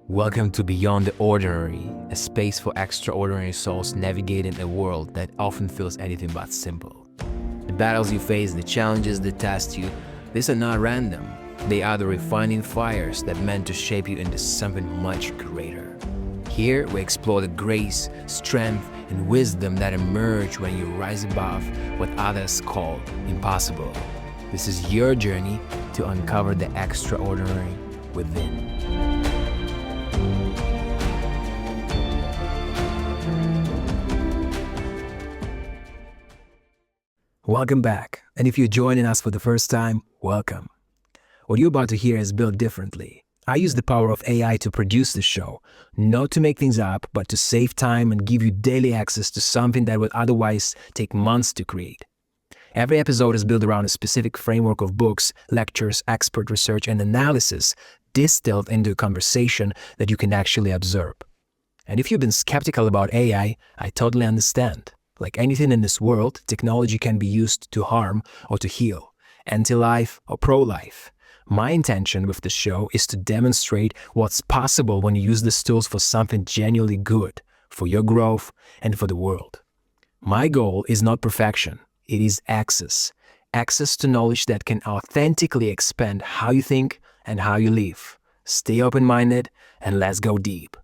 Welcome to Beyond the Ordinary, a space for extraordinary souls navigating a world that often feels anything but simple. The battles you face, the challenges that test you, these are not random. They are the refining fires that meant to shape you into something much greater. Here, we explore the grace, strength, and wisdom that emerge when you rise above what others call impossible. This is your journey to uncover the extraordinary within. Welcome back, and if you're joining us for the first time, welcome. What you're about to hear is built differently. I use the power of AI to produce the show, not to make things up, but to save time and give you daily access to something that would otherwise take months to create. Every episode is built around a specific framework of books, lectures, expert research, and analysis distilled into a conversation that you can actually observe. And if you've been skeptical about AI, I totally understand. Like anything in this world, technology can be used to harm or to heal, anti-life or pro-life. My intention with the show is to demonstrate what's possible when you use these tools for something genuinely good, for your growth and for the world. My goal is not perfection, it is access. Access to knowledge that can authentically expand how you think and how you live. Stay open-minded and let's go deep.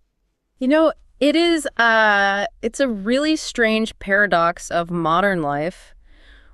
It's a really strange paradox of modern life.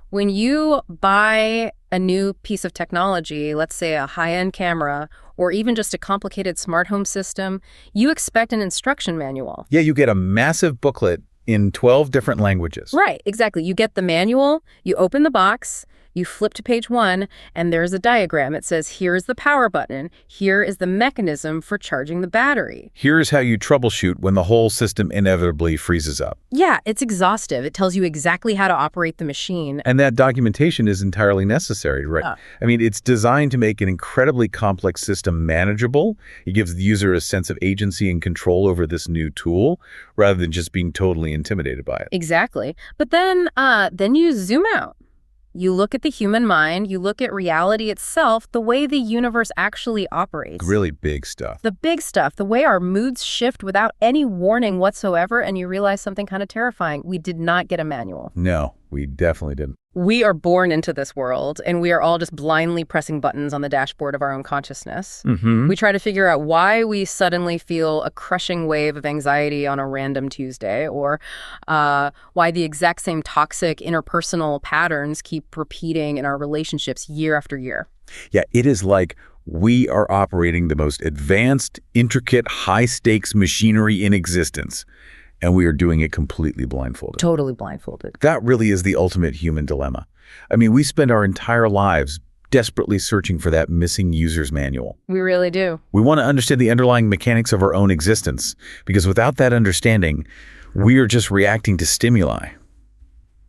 When you buy a new piece of technology, let's say a high-end camera, or even just a complicated smart home system, you expect an instruction manual. Yeah, you get a massive booklet in 12 different languages. Right, exactly. You get the manual, you open the box, you flip to page 1, and there's a diagram. It says, here's the power button. Here is the mechanism for charging the battery. Here's how you troubleshoot when the whole system inevitably freezes up. Yeah, it's exhaustive. It tells you exactly how to operate the machine. And that documentation is entirely necessary, right? I mean, it's designed to make an incredibly complex system manageable. It gives the user a sense of agency and control over this new tool, rather than just being totally intimidated by it. Exactly. But then you zoom out. You look at the human mind, you look at reality itself, the way the universe actually operates. Really big stuff. The big stuff, the way our moods shift without any warning whatsoever, and you realize something kind of terrifying. We did not get a manual. No, we definitely didn't. We are born into this world, and we are all just blindly pressing buttons on the dashboard of our own consciousness. Mm-hmm. We try to figure out why we suddenly feel a crushing wave of anxiety on a random Tuesday, or why the exact same toxic interpersonal patterns keep repeating in our relationships year after year. Yeah, it is like we are operating the most advanced, intricate, high-stakes machinery in existence. And we are doing it completely blindfolded. Totally blindfolded. That really is the ultimate human dilemma. I mean, we spend our entire lives desperately searching for that missing user's manual. We really do. We want to understand the underlying mechanics of our own existence, because without that understanding, we are just reacting to stimuli.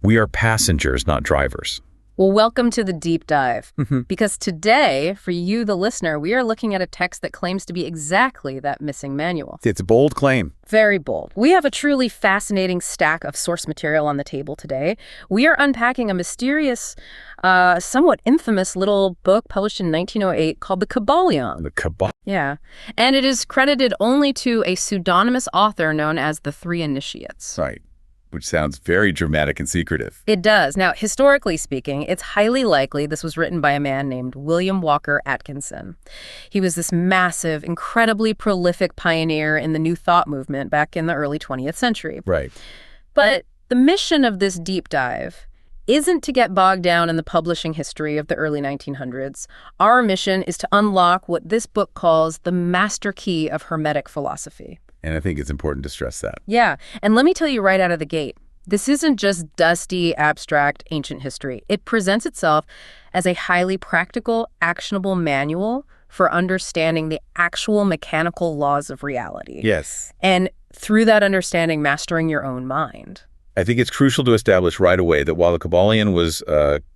We are passengers, not drivers. Well, welcome to the deep dive. Because today, for you, the listener, we are looking at a text that claims to be exactly that missing manual. It's a bold claim. Very bold. We have a truly fascinating stack of source material on the table today. We are unpacking a mysterious, somewhat infamous little book published in 1908 called the Kybalion. The Kybalion. Yeah. And it is credited only to a pseudonymous author known as the Three Initiates. Right. Which sounds very dramatic and secretive. It does. Now, historically speaking, it's highly likely this was written by a man named William Walker Atkinson. He was this massive, incredibly prolific pioneer in the New Thought movement back in the early 20th century. Right. But the mission of this deep dive isn't to get bogged down in the publishing history of the early 1900s. Our mission is to unlock what this book calls the master key of Hermetic philosophy. And I think it's important to stress that. Yeah. And let me tell you right out of the gate, this isn't just dusty, abstract, ancient history. It presents itself as a highly practical, actionable manual for understanding the actual mechanical laws of reality. Yes. And through that understanding, mastering your own mind. I think it's crucial to establish right away that while the Kybalion was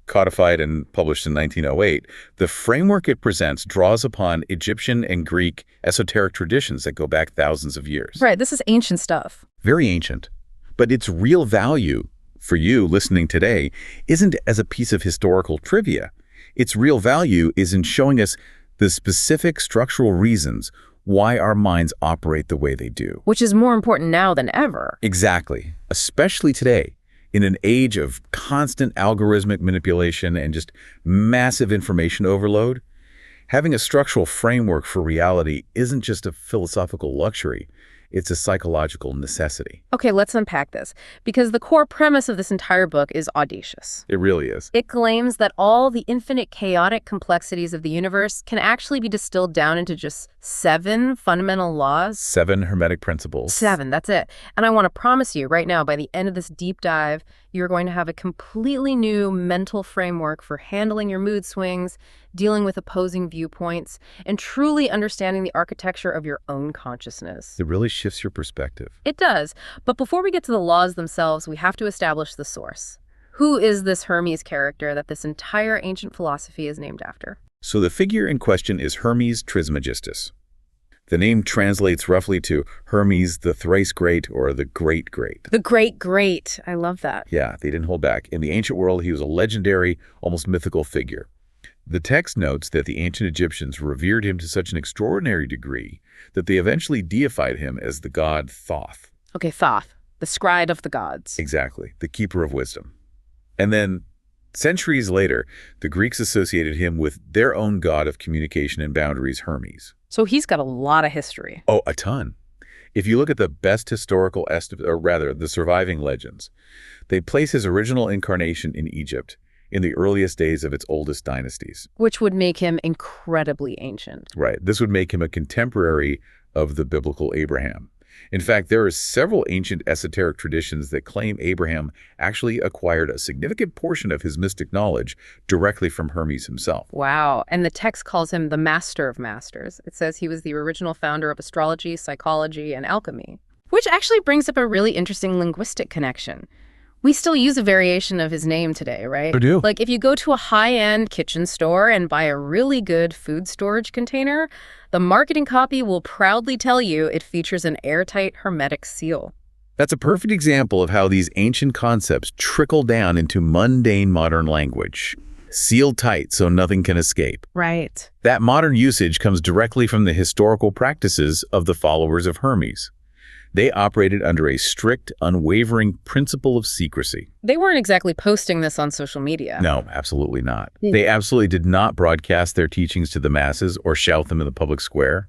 codified and published in 1908, the framework it presents draws upon Egyptian and Greek esoteric traditions that go back thousands of years. Right, this is ancient stuff. Very ancient. But its real value for you listening today isn't as a piece of historical trivia. Its real value is in showing us the specific structural reasons why our minds operate the way they do. Which is more important now than ever. Exactly. Especially today, in an age of constant algorithmic manipulation and just massive information overload. Having a structural framework for reality isn't just a philosophical luxury. It's a psychological necessity. Okay, let's unpack this, because the core premise of this entire book is audacious. It really is. It claims that all the infinite chaotic complexities of the universe can actually be distilled down into just 7 fundamental laws. 7 Hermetic principles. 7, that's it. And I want to promise you right now, by the end of this deep dive, you're going to have a completely new mental framework for handling your mood swings, dealing with opposing viewpoints, and truly understanding the architecture of your own consciousness. It really shifts your perspective. It does. But before we get to the laws themselves, we have to establish the source. Who is this Hermes character that this entire ancient philosophy is named after? So the figure in question is Hermes Trismegistus. The name translates roughly to Hermes the thrice great or the great great. The great great. I love that. Yeah, they didn't hold back. In the ancient world, he was a legendary, almost mythical figure. The text notes that the ancient Egyptians revered him to such an extraordinary degree that they eventually deified him as the god Thoth. Okay, Thoth, the scribe of the gods. Exactly, the keeper of wisdom. And then, centuries later, the Greeks associated him with their own god of communication and boundaries, Hermes. So he's got a lot of history. Oh, a ton. If you look at the best historical estimates, or rather, the surviving legends, they place his original incarnation in Egypt in the earliest days of its oldest dynasties. Which would make him incredibly ancient. Right. This would make him a contemporary of the biblical Abraham. In fact, there are several ancient esoteric traditions that claim Abraham actually acquired a significant portion of his mystic knowledge directly from Hermes himself. Wow. And the text calls him the master of masters. It says he was the original founder of astrology, psychology, and alchemy. Which actually brings up a really interesting linguistic connection. We still use a variation of his name today, right? We do. Like if you go to a high-end kitchen store and buy a really good food storage container, the marketing copy will proudly tell you it features an airtight hermetic seal. That's a perfect example of how these ancient concepts trickle down into mundane modern language. Sealed tight so nothing can escape. Right. That modern usage comes directly from the historical practices of the followers of Hermes. They operated under a strict, unwavering principle of secrecy. They weren't exactly posting this on social media. No, absolutely not. They absolutely did not broadcast their teachings to the masses or shout them in the public square.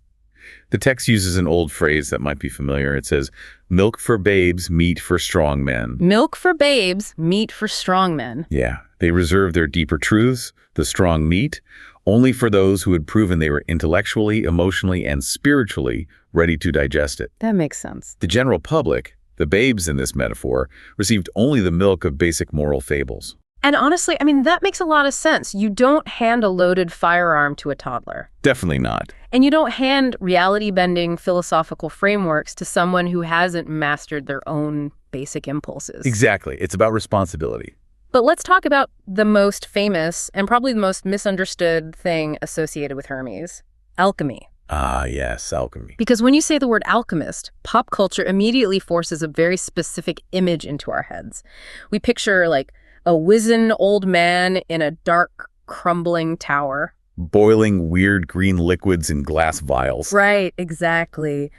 The text uses an old phrase that might be familiar. It says, "Milk for babes, meat for strong men." Milk for babes, meat for strong men. Yeah, they reserved their deeper truths, the strong meat, only for those who had proven they were intellectually, emotionally, and spiritually ready to digest it. That makes sense. The general public, the babes in this metaphor, received only the milk of basic moral fables. And honestly, I mean, that makes a lot of sense. You don't hand a loaded firearm to a toddler. Definitely not. And you don't hand reality-bending philosophical frameworks to someone who hasn't mastered their own basic impulses. Exactly. It's about responsibility. But let's talk about the most famous and probably the most misunderstood thing associated with Hermes, alchemy. Ah, yes, alchemy. Because when you say the word alchemist, pop culture immediately forces a very specific image into our heads. We picture, like, a wizened old man in a dark, crumbling tower. Boiling weird green liquids in glass vials. Right, exactly.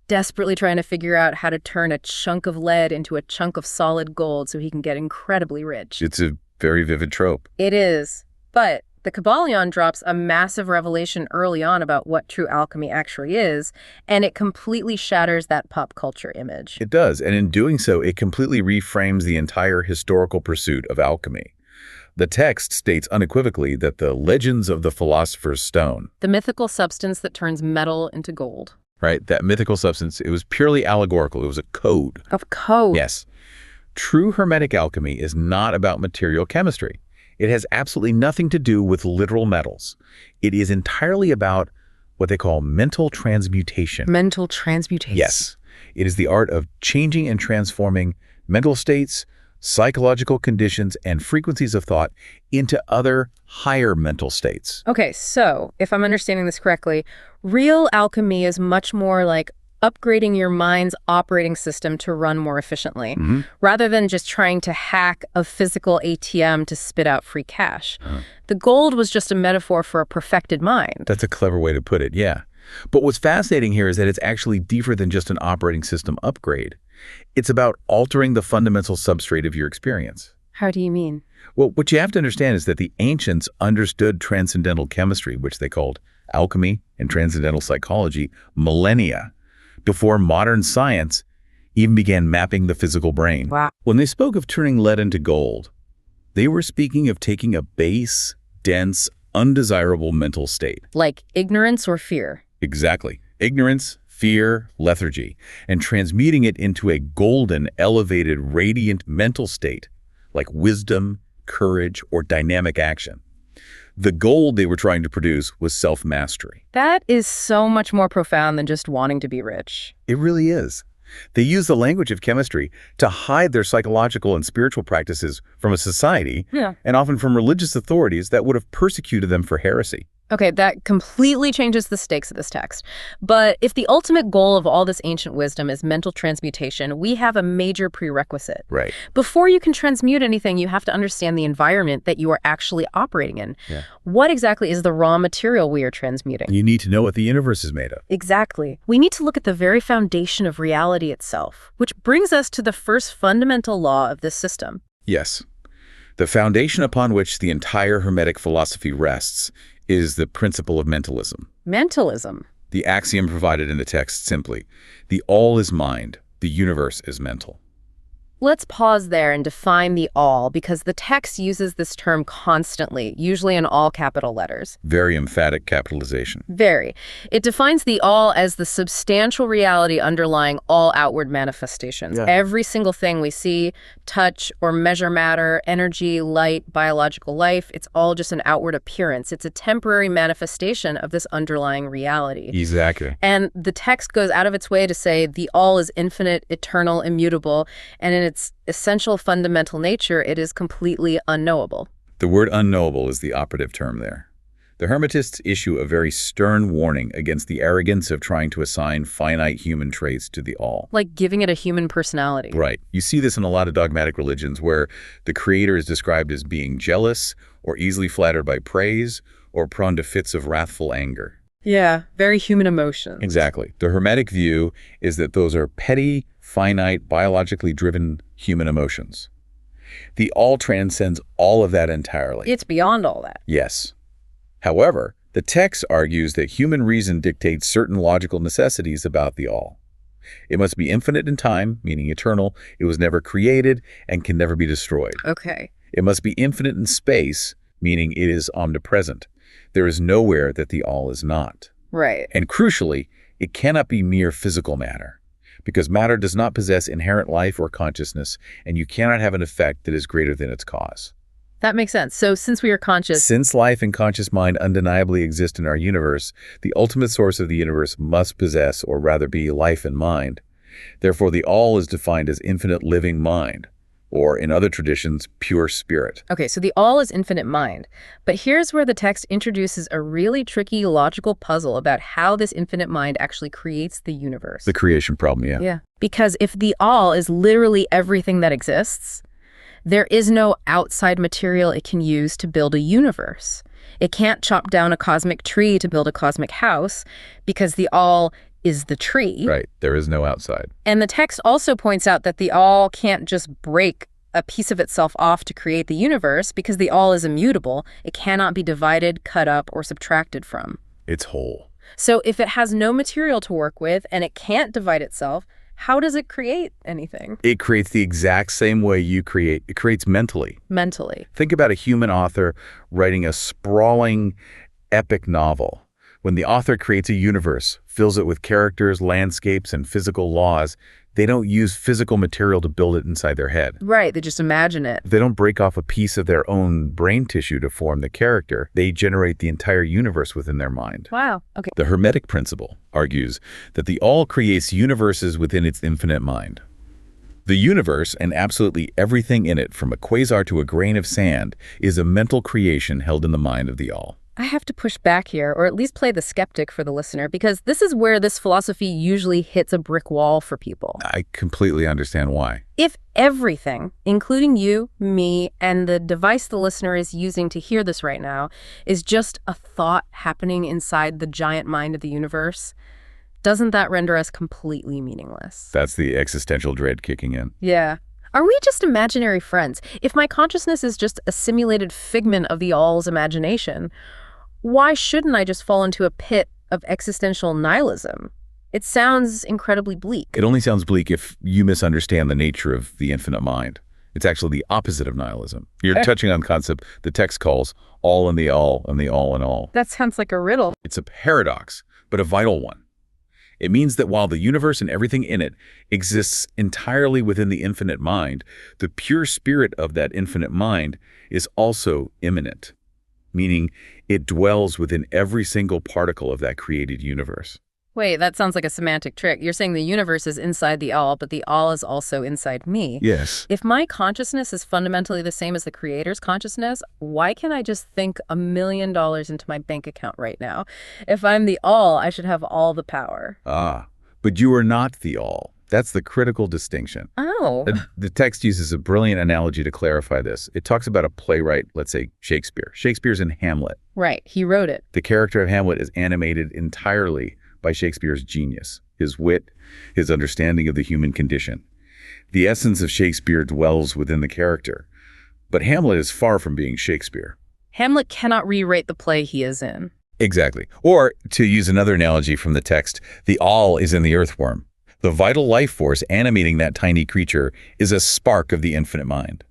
Desperately trying to figure out how to turn a chunk of lead into a chunk of solid gold so he can get incredibly rich. It's a very vivid trope. It is. But the Kybalion drops a massive revelation early on about what true alchemy actually is, and it completely shatters that pop culture image. It does, and in doing so, it completely reframes the entire historical pursuit of alchemy. The text states unequivocally that the legends of the Philosopher's Stone, The mythical substance that turns metal into gold. right, that mythical substance, it was purely allegorical. It was a code. Of code. Yes. True Hermetic alchemy is not about material chemistry. It has absolutely nothing to do with literal metals. It is entirely about what they call mental transmutation. Mental transmutation. Yes. It is the art of changing and transforming mental states, psychological conditions, and frequencies of thought into other higher mental states. Okay, so if I'm understanding this correctly, real alchemy is much more like upgrading your mind's operating system to run more efficiently, rather than just trying to hack a physical ATM to spit out free cash. The gold was just a metaphor for a perfected mind. That's a clever way to put it, yeah. But what's fascinating here is that it's actually deeper than just an operating system upgrade. It's about altering the fundamental substrate of your experience. How do you mean? Well, what you have to understand is that the ancients understood transcendental chemistry, which they called alchemy and transcendental psychology, millennia before modern science even began mapping the physical brain. Wow. When they spoke of turning lead into gold, they were speaking of taking a base, dense, undesirable mental state. Like ignorance or fear? Exactly. Ignorance, fear, lethargy, and transmuting it into a golden, elevated, radiant mental state, like wisdom, courage, or dynamic action. The gold they were trying to produce was self-mastery. That is so much more profound than just wanting to be rich. It really is. They use the language of chemistry to hide their psychological and spiritual practices from a society, and often from religious authorities that would have persecuted them for heresy. Okay, that completely changes the stakes of this text. But if the ultimate goal of all this ancient wisdom is mental transmutation, we have a major prerequisite. Right. Before you can transmute anything, you have to understand the environment that you are actually operating in. Yeah. What exactly is the raw material we are transmuting? You need to know what the universe is made of. Exactly. We need to look at the very foundation of reality itself, which brings us to the first fundamental law of this system. Yes. The foundation upon which the entire Hermetic philosophy rests is the principle of mentalism. Mentalism. The axiom provided in the text simply, the all is mind, the universe is mental. Let's pause there and define the all, because the text uses this term constantly, usually in all capital letters. Very emphatic capitalization. Very. It defines the all as the substantial reality underlying all outward manifestations. Yeah. Every single thing we see, touch, or measure matter, energy, light, biological life, it's all just an outward appearance. It's a temporary manifestation of this underlying reality. Exactly. And the text goes out of its way to say the all is infinite, eternal, immutable, and in its essential fundamental nature, it is completely unknowable. The word unknowable is the operative term there. The Hermetists issue a very stern warning against the arrogance of trying to assign finite human traits to the all. Like giving it a human personality. Right. You see this in a lot of dogmatic religions where the creator is described as being jealous or easily flattered by praise or prone to fits of wrathful anger. Yeah, very human emotions. Exactly. The Hermetic view is that those are petty, finite, biologically driven human emotions. The all transcends all of that entirely. It's beyond all that. Yes. However, the text argues that human reason dictates certain logical necessities about the all. It must be infinite in time, meaning eternal. It was never created and can never be destroyed. Okay. It must be infinite in space, meaning it is omnipresent. There is nowhere that the all is not. Right. And crucially, it cannot be mere physical matter, because matter does not possess inherent life or consciousness, and you cannot have an effect that is greater than its cause. That makes sense. So since we are conscious... Since life and conscious mind undeniably exist in our universe, the ultimate source of the universe must possess, or rather be, life and mind. Therefore, the all is defined as infinite living mind, or in other traditions, pure spirit. Okay, so the all is infinite mind. But here's where the text introduces a really tricky logical puzzle about how this infinite mind actually creates the universe. The creation problem, yeah. Yeah. Because if the all is literally everything that exists, there is no outside material it can use to build a universe. It can't chop down a cosmic tree to build a cosmic house because the all is the tree. Right. There is no outside. And the text also points out that the all can't just break a piece of itself off to create the universe because the all is immutable. It cannot be divided, cut up, or subtracted from. It's whole. So if it has no material to work with and it can't divide itself, how does it create anything? It creates the exact same way you create. It creates mentally. Mentally. Think about a human author writing a sprawling, epic novel. When the author creates a universe, fills it with characters, landscapes, and physical laws, they don't use physical material to build it inside their head. Right, they just imagine it. They don't break off a piece of their own brain tissue to form the character. They generate the entire universe within their mind. Wow, okay. The Hermetic principle argues that the all creates universes within its infinite mind. The universe and absolutely everything in it, from a quasar to a grain of sand, is a mental creation held in the mind of the all. I have to push back here, or at least play the skeptic for the listener, because this is where this philosophy usually hits a brick wall for people. I completely understand why. If everything, including you, me, and the device the listener is using to hear this right now, is just a thought happening inside the giant mind of the universe, doesn't that render us completely meaningless? That's the existential dread kicking in. Yeah. Are we just imaginary friends? If my consciousness is just a simulated figment of the all's imagination, why shouldn't I just fall into a pit of existential nihilism? It sounds incredibly bleak. It only sounds bleak if you misunderstand the nature of the infinite mind. It's actually the opposite of nihilism. You're touching on a concept the text calls all in the all and the all in all. That sounds like a riddle. It's a paradox, but a vital one. It means that while the universe and everything in it exists entirely within the infinite mind, the pure spirit of that infinite mind is also immanent, meaning it dwells within every single particle of that created universe. Wait, that sounds like a semantic trick. You're saying the universe is inside the all, but the all is also inside me. Yes. If my consciousness is fundamentally the same as the creator's consciousness, why can't I just think $1 million into my bank account right now? If I'm the all, I should have all the power. Ah, but you are not the all. That's the critical distinction. Oh. The text uses a brilliant analogy to clarify this. It talks about a playwright, let's say Shakespeare. Shakespeare's in Hamlet. Right, he wrote it. The character of Hamlet is animated entirely by Shakespeare's genius, his wit, his understanding of the human condition. The essence of Shakespeare dwells within the character, but Hamlet is far from being Shakespeare. Hamlet cannot rewrite the play he is in. Exactly. Or, to use another analogy from the text, the all is in the earthworm. The vital life force animating that tiny creature is a spark of the infinite mind.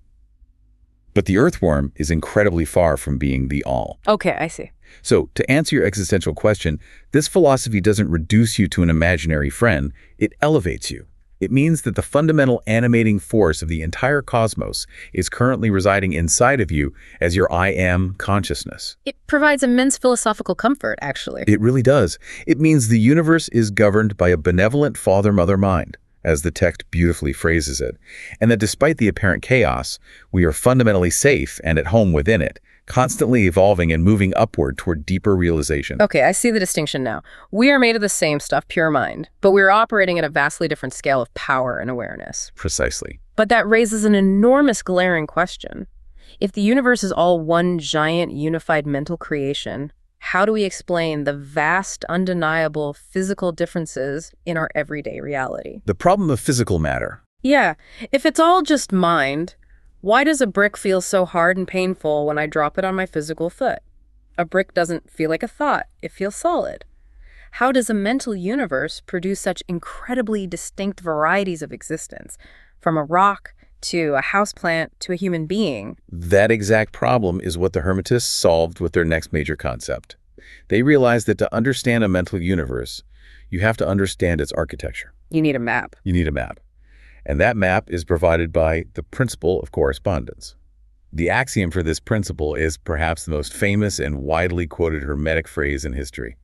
But the earthworm is incredibly far from being the all. Okay, I see. So, to answer your existential question, this philosophy doesn't reduce you to an imaginary friend, it elevates you. It means that the fundamental animating force of the entire cosmos is currently residing inside of you as your I am consciousness. It provides immense philosophical comfort, actually. It really does. It means the universe is governed by a benevolent father-mother mind, as the text beautifully phrases it, and that despite the apparent chaos, we are fundamentally safe and at home within it, constantly evolving and moving upward toward deeper realization. Okay, I see the distinction now. We are made of the same stuff, pure mind, but we're operating at a vastly different scale of power and awareness. Precisely. But that raises an enormous glaring question. If the universe is all one giant unified mental creation, how do we explain the vast, undeniable physical differences in our everyday reality? The problem of physical matter. Yeah, if it's all just mind, why does a brick feel so hard and painful when I drop it on my physical foot? A brick doesn't feel like a thought, it feels solid. How does a mental universe produce such incredibly distinct varieties of existence, from a rock to a houseplant to a human being? That exact problem is what the Hermetists solved with their next major concept. They realized that to understand a mental universe, you have to understand its architecture. You need a map. You need a map. And that map is provided by the principle of correspondence. The axiom for this principle is perhaps the most famous and widely quoted Hermetic phrase in history.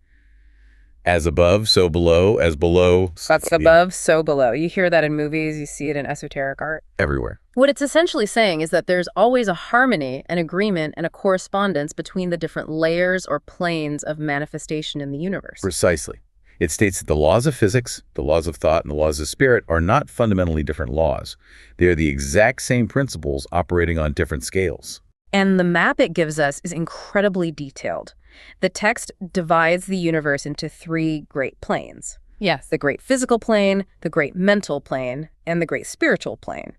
As above, so below, as below. That's above, so below. You hear that in movies, you see it in esoteric art. Everywhere. What it's essentially saying is that there's always a harmony, an agreement, and a correspondence between the different layers or planes of manifestation in the universe. Precisely. It states that the laws of physics, the laws of thought, and the laws of spirit are not fundamentally different laws. They are the exact same principles operating on different scales. And the map it gives us is incredibly detailed. The text divides the universe into 3 great planes. Yes, the great physical plane, the great mental plane, and the great spiritual plane.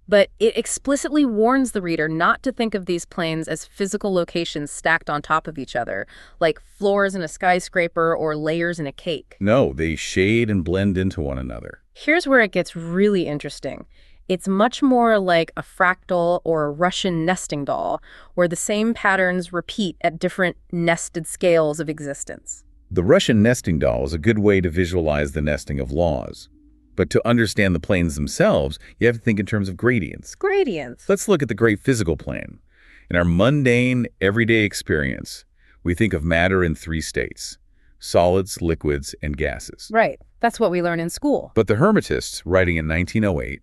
But it explicitly warns the reader not to think of these planes as physical locations stacked on top of each other, like floors in a skyscraper or layers in a cake. No, they shade and blend into one another. Here's where it gets really interesting. It's much more like a fractal or a Russian nesting doll, where the same patterns repeat at different nested scales of existence. The Russian nesting doll is a good way to visualize the nesting of laws. But to understand the planes themselves, you have to think in terms of gradients. Gradients. Let's look at the great physical plane. In our mundane, everyday experience, we think of matter in 3 states: solids, liquids, and gases. Right. That's what we learn in school. But the Hermetists, writing in 1908,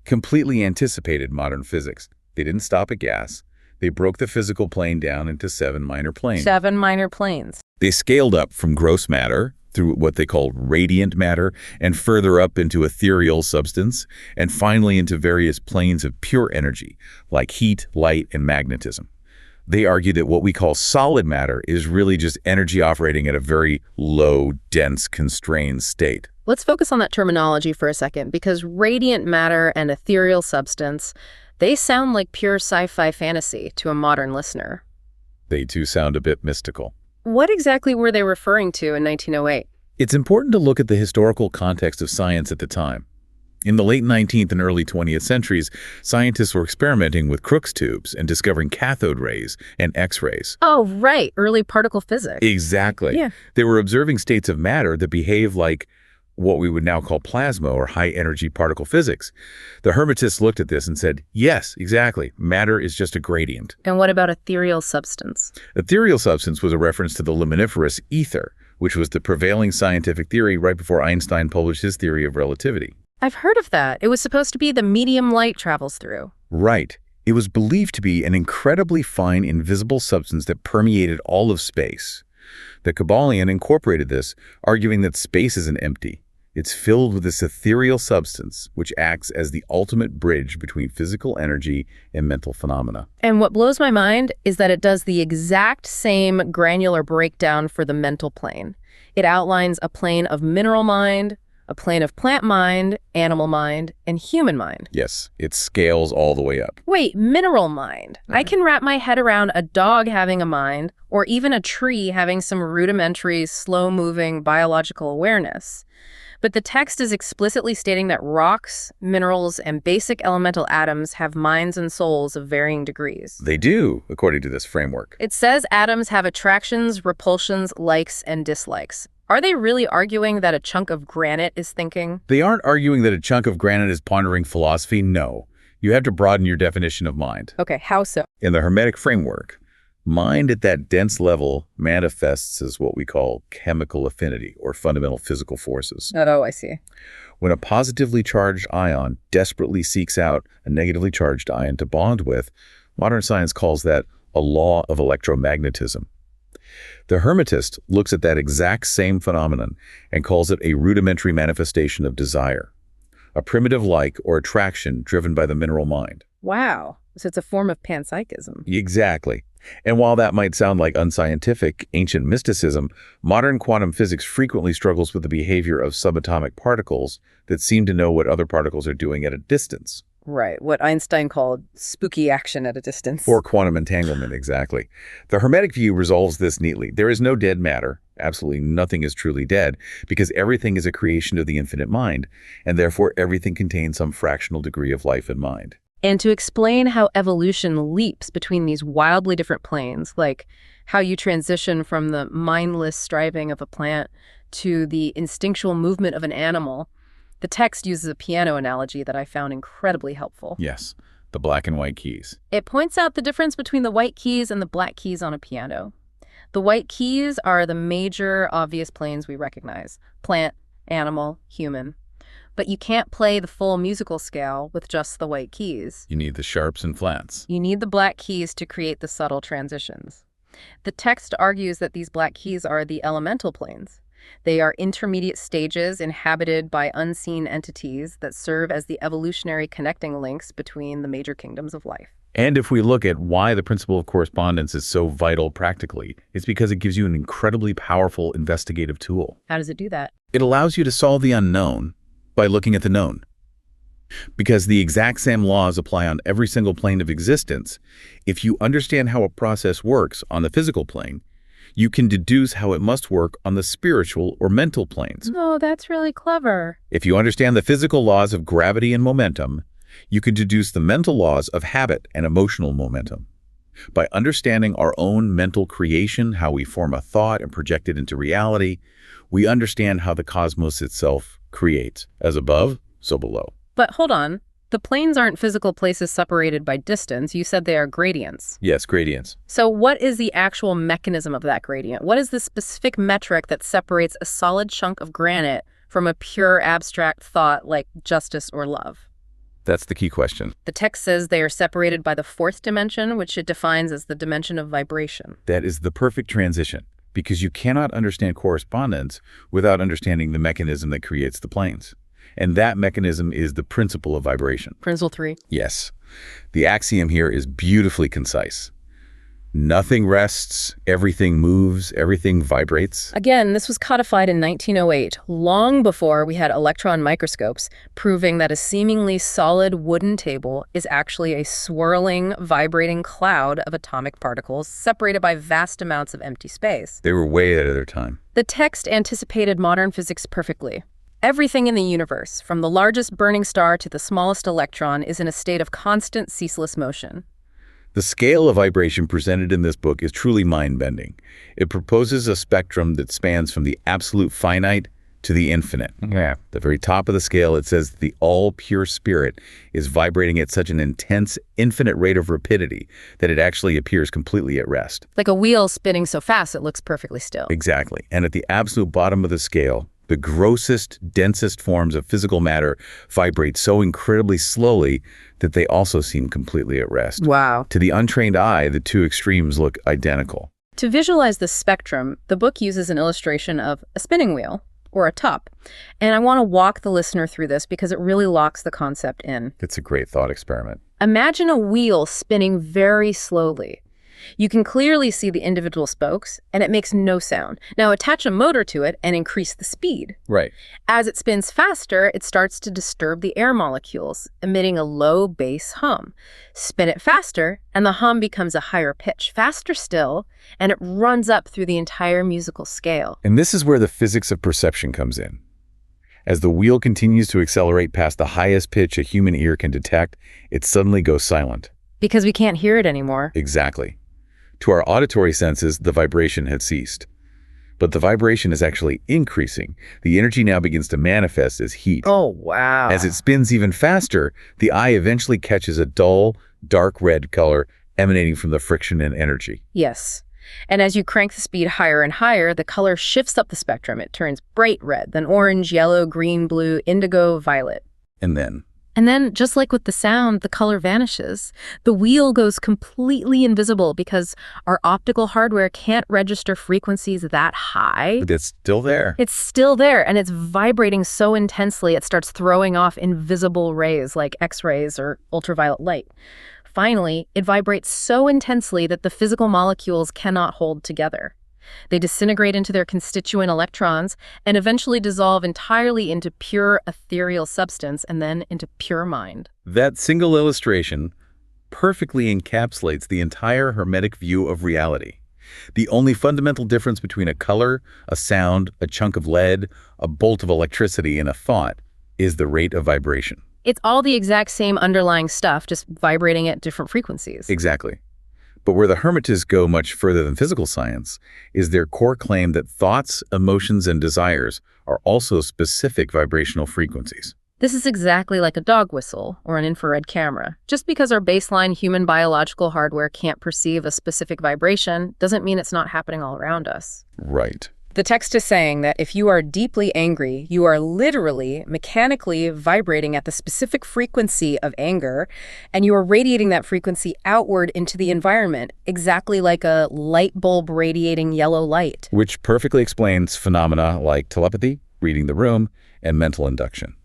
completely anticipated modern physics. They didn't stop at gas. They broke the physical plane down into 7 minor planes. 7 minor planes. They scaled up from gross matter through what they called radiant matter, and further up into ethereal substance, and finally into various planes of pure energy, like heat, light, and magnetism. They argue that what we call solid matter is really just energy operating at a very low, dense, constrained state. Let's focus on that terminology for a second, because radiant matter and ethereal substance, they sound like pure sci-fi fantasy to a modern listener. They too sound a bit mystical. What exactly were they referring to in 1908? It's important to look at the historical context of science at the time. In the late 19th and early 20th centuries, scientists were experimenting with Crookes tubes and discovering cathode rays and X-rays. Oh, right. Early particle physics. Exactly. Yeah. They were observing states of matter that behave like what we would now call plasma or high-energy particle physics. The Hermetists looked at this and said, yes, exactly, matter is just a gradient. And what about ethereal substance? Ethereal substance was a reference to the luminiferous ether, which was the prevailing scientific theory right before Einstein published his theory of relativity. I've heard of that. It was supposed to be the medium light travels through. Right. It was believed to be an incredibly fine, invisible substance that permeated all of space. The Kybalion incorporated this, arguing that space isn't empty. It's filled with this ethereal substance, which acts as the ultimate bridge between physical energy and mental phenomena. And what blows my mind is that it does the exact same granular breakdown for the mental plane. It outlines a plane of mineral mind, a plane of plant mind, animal mind, and human mind. Yes, it scales all the way up. Wait, mineral mind. I can wrap my head around a dog having a mind, or even a tree having some rudimentary, slow-moving biological awareness. But the text is explicitly stating that rocks, minerals, and basic elemental atoms have minds and souls of varying degrees. They do, according to this framework. It says atoms have attractions, repulsions, likes, and dislikes. Are they really arguing that a chunk of granite is thinking? They aren't arguing that a chunk of granite is pondering philosophy, no. You have to broaden your definition of mind. Okay, how so? In the Hermetic framework, mind at that dense level manifests as what we call chemical affinity, or fundamental physical forces. Oh, I see. When a positively charged ion desperately seeks out a negatively charged ion to bond with, modern science calls that a law of electromagnetism. The Hermetist looks at that exact same phenomenon and calls it a rudimentary manifestation of desire, a primitive like or attraction driven by the mineral mind. Wow. So it's a form of panpsychism. Exactly. And while that might sound like unscientific, ancient mysticism, modern quantum physics frequently struggles with the behavior of subatomic particles that seem to know what other particles are doing at a distance. Right, what Einstein called spooky action at a distance. Or quantum entanglement, exactly. The Hermetic view resolves this neatly. There is no dead matter. Absolutely nothing is truly dead, because everything is a creation of the infinite mind, and therefore everything contains some fractional degree of life and mind. And to explain how evolution leaps between these wildly different planes, like how you transition from the mindless striving of a plant to the instinctual movement of an animal, the text uses a piano analogy that I found incredibly helpful. Yes, the black and white keys. It points out the difference between the white keys and the black keys on a piano. The white keys are the major, obvious planes we recognize: plant, animal, human. But you can't play the full musical scale with just the white keys. You need the sharps and flats. You need the black keys to create the subtle transitions. The text argues that these black keys are the elemental planes. They are intermediate stages inhabited by unseen entities that serve as the evolutionary connecting links between the major kingdoms of life. And if we look at why the principle of correspondence is so vital practically, it's because it gives you an incredibly powerful investigative tool. How does it do that? It allows you to solve the unknown by looking at the known. Because the exact same laws apply on every single plane of existence, if you understand how a process works on the physical plane, you can deduce how it must work on the spiritual or mental planes. Oh, that's really clever. If you understand the physical laws of gravity and momentum, you can deduce the mental laws of habit and emotional momentum. By understanding our own mental creation, how we form a thought and project it into reality, we understand how the cosmos itself creates. As above, so below. But hold on. The planes aren't physical places separated by distance. You said they are gradients. Yes, gradients. So what is the actual mechanism of that gradient? What is the specific metric that separates a solid chunk of granite from a pure abstract thought like justice or love? That's the key question. The text says they are separated by the fourth dimension, which it defines as the dimension of vibration. That is the perfect transition, because you cannot understand correspondence without understanding the mechanism that creates the planes. And that mechanism is the principle of vibration. Principle 3. Yes. The axiom here is beautifully concise. Nothing rests, everything moves, everything vibrates. Again, this was codified in 1908, long before we had electron microscopes, proving that a seemingly solid wooden table is actually a swirling, vibrating cloud of atomic particles separated by vast amounts of empty space. They were way ahead of their time. The text anticipated modern physics perfectly. Everything in the universe, from the largest burning star to the smallest electron, is in a state of constant, ceaseless motion. The scale of vibration presented in this book is truly mind-bending. It proposes a spectrum that spans from the absolute finite to the infinite. Yeah. The very top of the scale, it says the all-pure spirit is vibrating at such an intense, infinite rate of rapidity that it actually appears completely at rest. Like a wheel spinning so fast it looks perfectly still. Exactly. And at the absolute bottom of the scale, the grossest, densest forms of physical matter vibrate so incredibly slowly that they also seem completely at rest. Wow. To the untrained eye, the two extremes look identical. To visualize the spectrum, the book uses an illustration of a spinning wheel, or a top. And I want to walk the listener through this because it really locks the concept in. It's a great thought experiment. Imagine a wheel spinning very slowly. You can clearly see the individual spokes, and it makes no sound. Now attach a motor to it and increase the speed. Right. As it spins faster, it starts to disturb the air molecules, emitting a low bass hum. Spin it faster, and the hum becomes a higher pitch, faster still, and it runs up through the entire musical scale. And this is where the physics of perception comes in. As the wheel continues to accelerate past the highest pitch a human ear can detect, it suddenly goes silent. Because we can't hear it anymore. Exactly. To our auditory senses, the vibration had ceased. But the vibration is actually increasing. The energy now begins to manifest as heat. Oh, wow. As it spins even faster, the eye eventually catches a dull, dark red color emanating from the friction and energy. Yes. And as you crank the speed higher and higher, the color shifts up the spectrum. It turns bright red, then orange, yellow, green, blue, indigo, violet. And then, just like with the sound, the color vanishes. The wheel goes completely invisible because our optical hardware can't register frequencies that high. but it's still there. It's still there, and it's vibrating so intensely it starts throwing off invisible rays like X-rays or ultraviolet light. Finally, it vibrates so intensely that the physical molecules cannot hold together. They disintegrate into their constituent electrons and eventually dissolve entirely into pure ethereal substance and then into pure mind. That single illustration perfectly encapsulates the entire Hermetic view of reality. The only fundamental difference between a color, a sound, a chunk of lead, a bolt of electricity, and a thought is the rate of vibration. It's all the exact same underlying stuff, just vibrating at different frequencies. Exactly. But where the Hermetists go much further than physical science is their core claim that thoughts, emotions, and desires are also specific vibrational frequencies. This is exactly like a dog whistle or an infrared camera. Just because our baseline human biological hardware can't perceive a specific vibration doesn't mean it's not happening all around us. Right. The text is saying that if you are deeply angry, you are literally, mechanically vibrating at the specific frequency of anger, and you are radiating that frequency outward into the environment, exactly like a light bulb radiating yellow light. Which perfectly explains phenomena like telepathy, reading the room, and mental induction.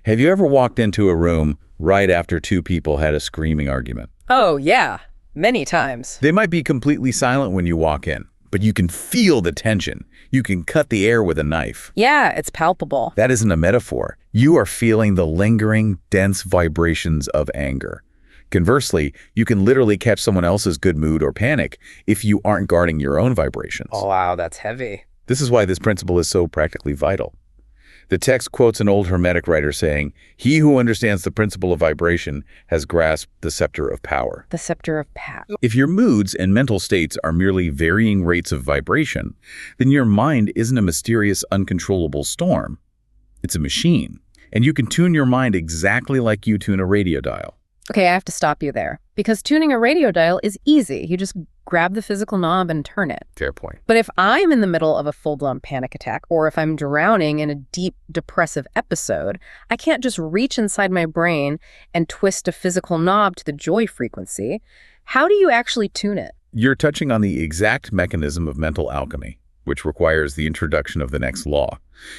Have you ever walked into a room right after two people had a screaming argument? Oh, yeah. Many times. They might be completely silent when you walk in, but you can feel the tension. You can cut the air with a knife. Yeah, it's palpable. That isn't a metaphor. You are feeling the lingering, dense vibrations of anger. Conversely, you can literally catch someone else's good mood or panic if you aren't guarding your own vibrations. Oh, wow, that's heavy. This is why this principle is so practically vital. The text quotes an old Hermetic writer saying, "He who understands the principle of vibration has grasped the scepter of power." The scepter of power. If your moods and mental states are merely varying rates of vibration, then your mind isn't a mysterious, uncontrollable storm. It's a machine, and you can tune your mind exactly like you tune a radio dial. Okay, I have to stop you there. Because tuning a radio dial is easy. You just grab the physical knob and turn it. Fair point. But if I'm in the middle of a full-blown panic attack, or if I'm drowning in a deep depressive episode, I can't just reach inside my brain and twist a physical knob to the joy frequency. How do you actually tune it? You're touching on the exact mechanism of mental alchemy, which requires the introduction of the next law.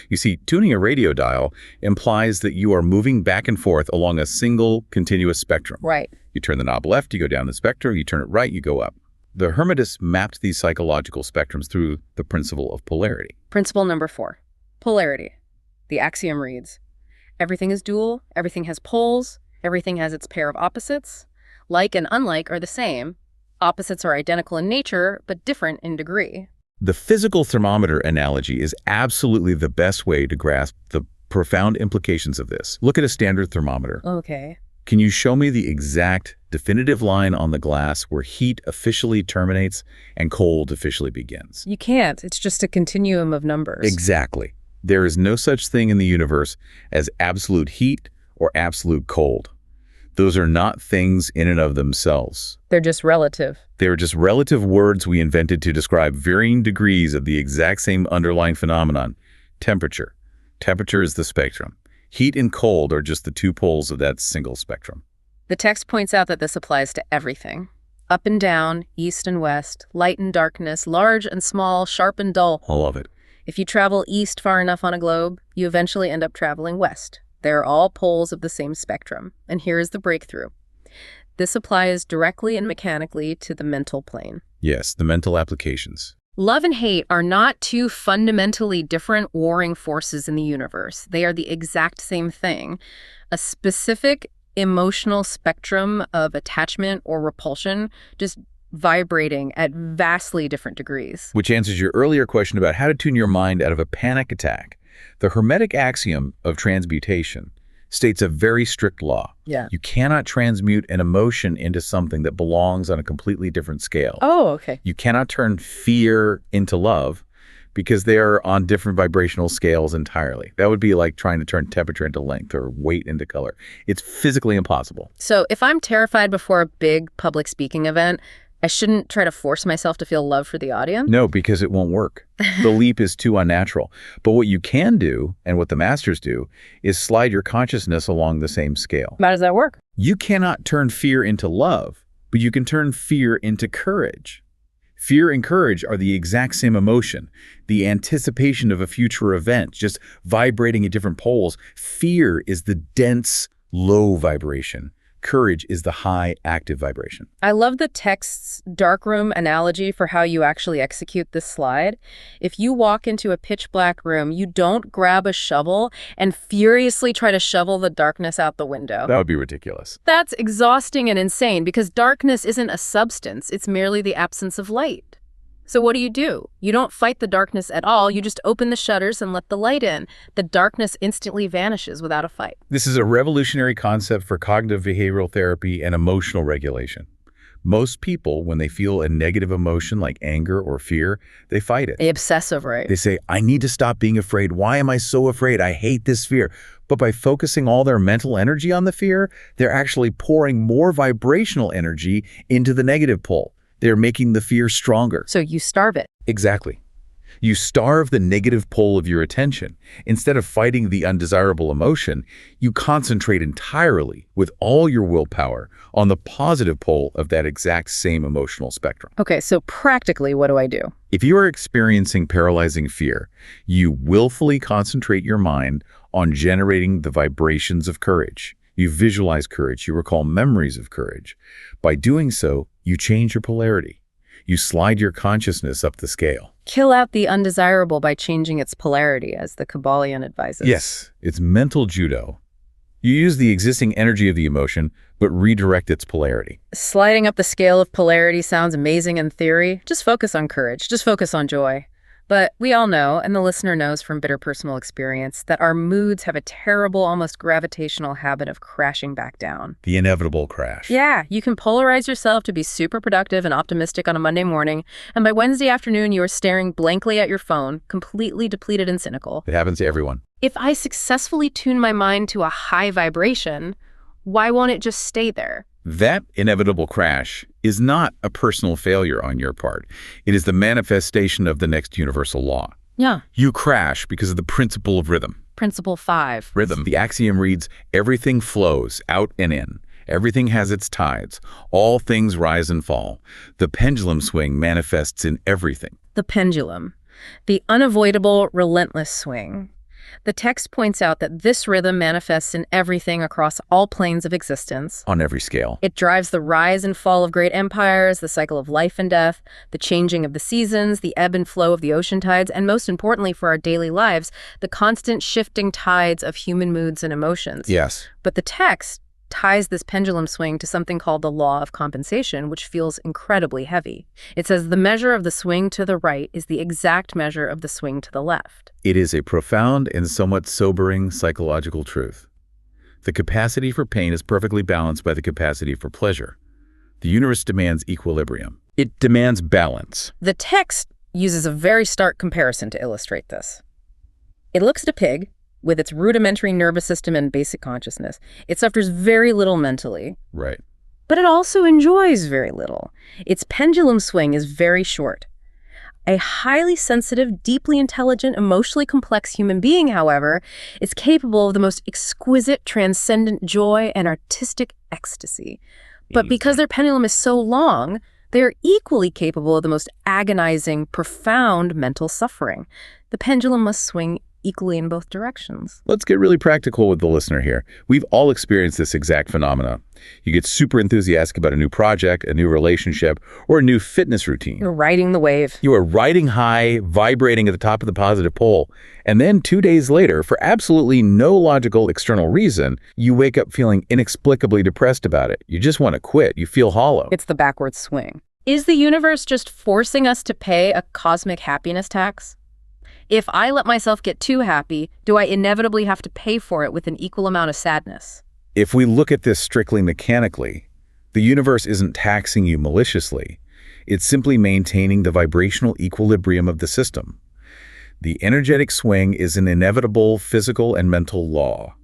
You see, tuning a radio dial implies that you are moving back and forth along a single continuous spectrum. Right. You turn the knob left, you go down the spectrum, you turn it right, you go up. The Hermetists mapped these psychological spectrums through the principle of polarity. Principle number 4, polarity. The axiom reads, everything is dual, everything has poles, everything has its pair of opposites. Like and unlike are the same. Opposites are identical in nature, but different in degree. The physical thermometer analogy is absolutely the best way to grasp the profound implications of this. Look at a standard thermometer. Okay. Can you show me the exact definitive line on the glass where heat officially terminates and cold officially begins? You can't. It's just a continuum of numbers. Exactly. There is no such thing in the universe as absolute heat or absolute cold. Those are not things in and of themselves. They're just relative. They are just relative words we invented to describe varying degrees of the exact same underlying phenomenon, temperature. Temperature is the spectrum. Heat and cold are just the two poles of that single spectrum. The text points out that this applies to everything. Up and down, east and west, light and darkness, large and small, sharp and dull. All of it. If you travel east far enough on a globe, you eventually end up traveling west. They're all poles of the same spectrum. And here is the breakthrough. This applies directly and mechanically to the mental plane. Yes, the mental applications. Love and hate are not two fundamentally different warring forces in the universe. They are the exact same thing. A specific emotional spectrum of attachment or repulsion, just vibrating at vastly different degrees. Which answers your earlier question about how to tune your mind out of a panic attack. The Hermetic axiom of transmutation states a very strict law. Yeah. You cannot transmute an emotion into something that belongs on a completely different scale. Oh, okay. You cannot turn fear into love because they are on different vibrational scales entirely. That would be like trying to turn temperature into length or weight into color. It's physically impossible. So if I'm terrified before a big public speaking event, I shouldn't try to force myself to feel love for the audience? No, because it won't work. The leap is too unnatural. But what you can do, and what the masters do, is slide your consciousness along the same scale. How does that work? You cannot turn fear into love, but you can turn fear into courage. Fear and courage are the exact same emotion, the anticipation of a future event, just vibrating at different poles. Fear is the dense, low vibration. Courage is the high, active vibration. I love the text's darkroom analogy for how you actually execute this slide. If you walk into a pitch black room, you don't grab a shovel and furiously try to shovel the darkness out the window. That would be ridiculous. That's exhausting and insane because darkness isn't a substance. It's merely the absence of light. So what do? You don't fight the darkness at all. You just open the shutters and let the light in. The darkness instantly vanishes without a fight. This is a revolutionary concept for cognitive behavioral therapy and emotional regulation. Most people, when they feel a negative emotion like anger or fear, they fight it. They obsess over it. They say, I need to stop being afraid. Why am I so afraid? I hate this fear. But by focusing all their mental energy on the fear, they're actually pouring more vibrational energy into the negative pole. They're making the fear stronger. So you starve it. Exactly. You starve the negative pole of your attention. Instead of fighting the undesirable emotion, you concentrate entirely with all your willpower on the positive pole of that exact same emotional spectrum. Okay, so practically, what do I do? If you are experiencing paralyzing fear, you willfully concentrate your mind on generating the vibrations of courage. You visualize courage. You recall memories of courage. By doing so, you change your polarity. You slide your consciousness up the scale. Kill out the undesirable by changing its polarity, as the Kybalion advises. Yes, it's mental judo. You use the existing energy of the emotion, but redirect its polarity. Sliding up the scale of polarity sounds amazing in theory. Just focus on courage. Just focus on joy. But we all know, and the listener knows from bitter personal experience, that our moods have a terrible, almost gravitational habit of crashing back down. The inevitable crash. Yeah, you can polarize yourself to be super productive and optimistic on a Monday morning, and by Wednesday afternoon you are staring blankly at your phone, completely depleted and cynical. It happens to everyone. If I successfully tune my mind to a high vibration, why won't it just stay there? That inevitable crash is not a personal failure on your part. It is the manifestation of the next universal law. Yeah. You crash because of the principle of rhythm. Principle 5. Rhythm. The axiom reads, everything flows out and in. Everything has its tides. All things rise and fall. The pendulum swing manifests in everything. The pendulum. The unavoidable, relentless swing. The text points out that this rhythm manifests in everything across all planes of existence. On every scale. It drives the rise and fall of great empires, the cycle of life and death, the changing of the seasons, the ebb and flow of the ocean tides, and most importantly for our daily lives, the constant shifting tides of human moods and emotions. Yes. But the text ties this pendulum swing to something called the law of compensation, which feels incredibly heavy. It says the measure of the swing to the right is the exact measure of the swing to the left. It is a profound and somewhat sobering psychological truth. The capacity for pain is perfectly balanced by the capacity for pleasure. The universe demands equilibrium. It demands balance. The text uses a very stark comparison to illustrate this. It looks at a pig with its rudimentary nervous system and basic consciousness. It suffers very little mentally. Right. But it also enjoys very little. Its pendulum swing is very short. A highly sensitive, deeply intelligent, emotionally complex human being, however, is capable of the most exquisite, transcendent joy and artistic ecstasy. But because their pendulum is so long, they are equally capable of the most agonizing, profound mental suffering. The pendulum must swing equally in both directions. Let's get really practical with the listener here. We've all experienced this exact phenomena. You get super enthusiastic about a new project, a new relationship, or a new fitness routine. You're riding the wave. You are riding high, vibrating at the top of the positive pole, and then 2 days later, for absolutely no logical external reason, you wake up feeling inexplicably depressed about it. You just want to quit. You feel hollow. It's the backward swing. Is the universe just forcing us to pay a cosmic happiness tax? If I let myself get too happy, do I inevitably have to pay for it with an equal amount of sadness? If we look at this strictly mechanically, the universe isn't taxing you maliciously. It's simply maintaining the vibrational equilibrium of the system. The energetic swing is an inevitable physical and mental law.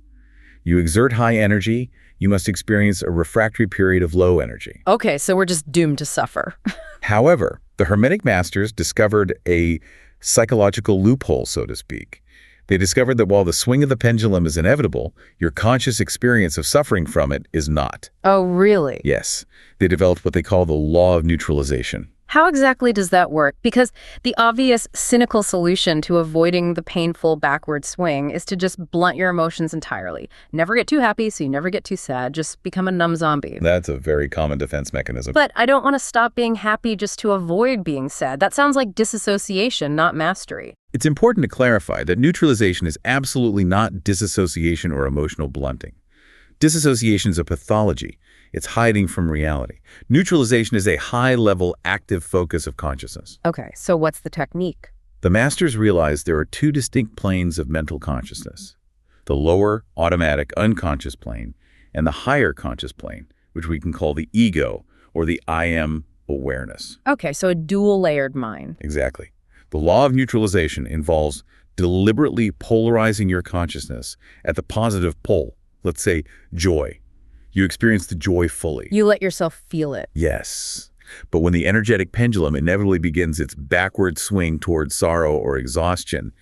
You exert high energy, you must experience a refractory period of low energy. Okay, so we're just doomed to suffer. However, the Hermetic masters discovered a psychological loophole, so to speak. They discovered that while the swing of the pendulum is inevitable, your conscious experience of suffering from it is not. Oh, really? Yes. They developed what they call the law of neutralization. How exactly does that work? Because the obvious cynical solution to avoiding the painful backward swing is to just blunt your emotions entirely. Never get too happy, so you never get too sad. Just become a numb zombie. That's a very common defense mechanism. But I don't want to stop being happy just to avoid being sad. That sounds like disassociation, not mastery. It's important to clarify that neutralization is absolutely not disassociation or emotional blunting. Disassociation is a pathology. It's hiding from reality. Neutralization is a high-level, active focus of consciousness. Okay, so what's the technique? The masters realized there are two distinct planes of mental consciousness: the lower, automatic, unconscious plane, and the higher conscious plane, which we can call the ego, or the I am awareness. Okay, so a dual-layered mind. Exactly. The law of neutralization involves deliberately polarizing your consciousness at the positive pole, let's say joy. You experience the joy fully. You let yourself feel it. Yes. But when the energetic pendulum inevitably begins its backward swing towards sorrow or exhaustion,